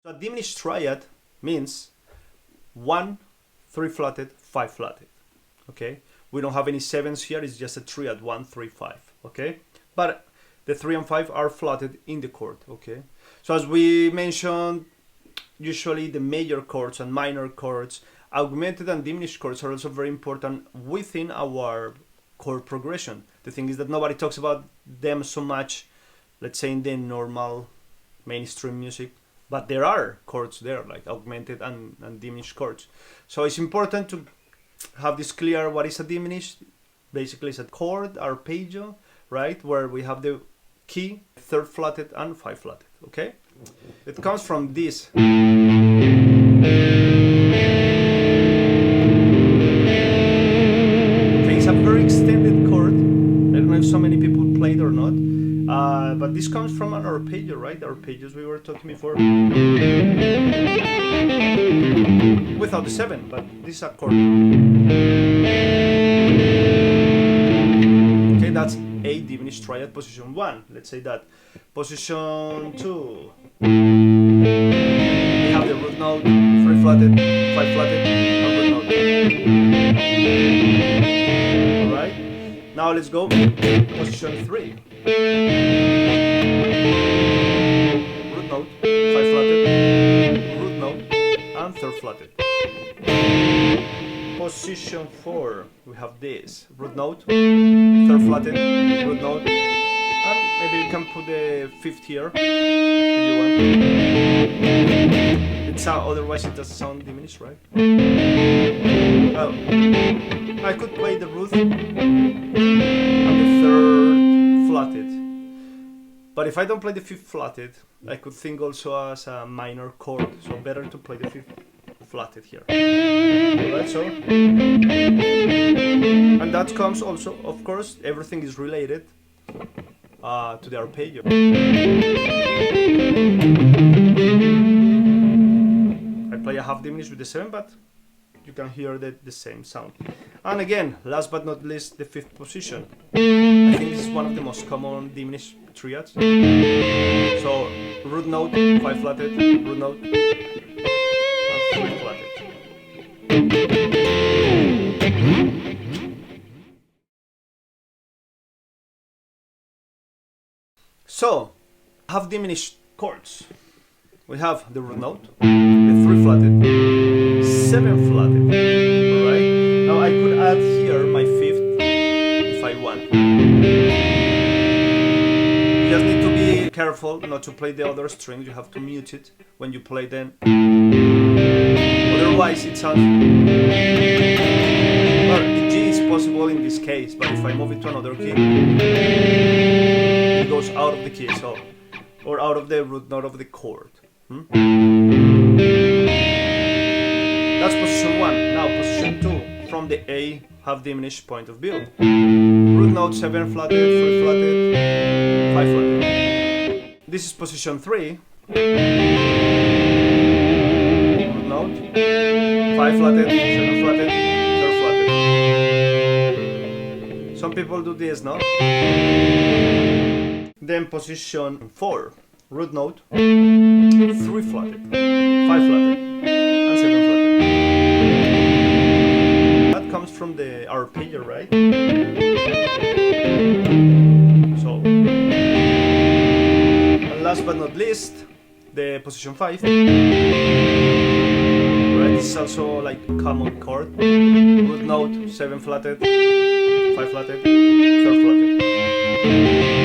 So a diminished triad means 1, 3 flatted, 5 flatted. Okay, we don't have any sevens here, it's just a triad, 1, 3, 5. Okay, but the 3 and 5 are flatted in the chord. Okay, so as we mentioned, usually the major chords and minor chords, augmented and diminished chords are also very important within our chord progression. The thing is that nobody talks about them so much, let's say, in the normal mainstream music, but there are chords there, like augmented and diminished chords. So it's important to have this clear. What is a diminished? Basically, it's a chord arpeggio, right, where we have the key, 3rd flatted and 5 flatted. Okay, it comes from this. Okay, it's a very extended chord. I don't know if so many people played or not, but this comes from an arpeggio, right? The arpeggios we were talking before, without the 7, but this is a chord. Okay, that's a diminished triad, position 1. Let's say that. Position 2. We have the root note, 3 flatted, 5 flatted, and root note. Alright, now let's go. Position 3. Root note, 5 flatted, root note, and 3rd flatted. Position 4, we have this. Root note, 3rd flatted, root note, and maybe you can put the 5th here if you want. Otherwise it doesn't sound diminished, right? Oh, I could play the root and the 3rd flatted. But if I don't play the 5th flatted, I could think also as a minor chord. So better to play the 5th flatted here. Alright, so. And that comes also, of course, everything is related to the arpeggio. I play a half diminished with the 7, but you can hear the same sound. And again, last but not least, the 5th position. I think this is one of the most common diminished triads. So root note, 5 flatted, root note, and 3 flatted. So, half diminished chords. We have the root note, the 3 flatted, 7 flatted. Alright? Now I could add here my 5th if I want. You just need to be careful not to play the other strings. You have to mute it when you play them. Otherwise it sounds... Well, the G is possible in this case, but if I move it to another key, it goes out of the key, so, or out of the root note of the chord. That's position 1. Now position 2, from the A half diminished point of view. Root note, 7 flatted, 3 flatted, 5 flatted. This is position 3. Root note, 5 flatted, 7 flatted, 3rd flatted. Some people do this, no? Then position 4, root note, 3 flatted, 5 flatted, and 7 flatted. That comes from the arpeggio, right? So, and last but not least, the position 5. Right, this is also like a common chord. Root note, 7 flatted, 5 flatted, 3rd flatted.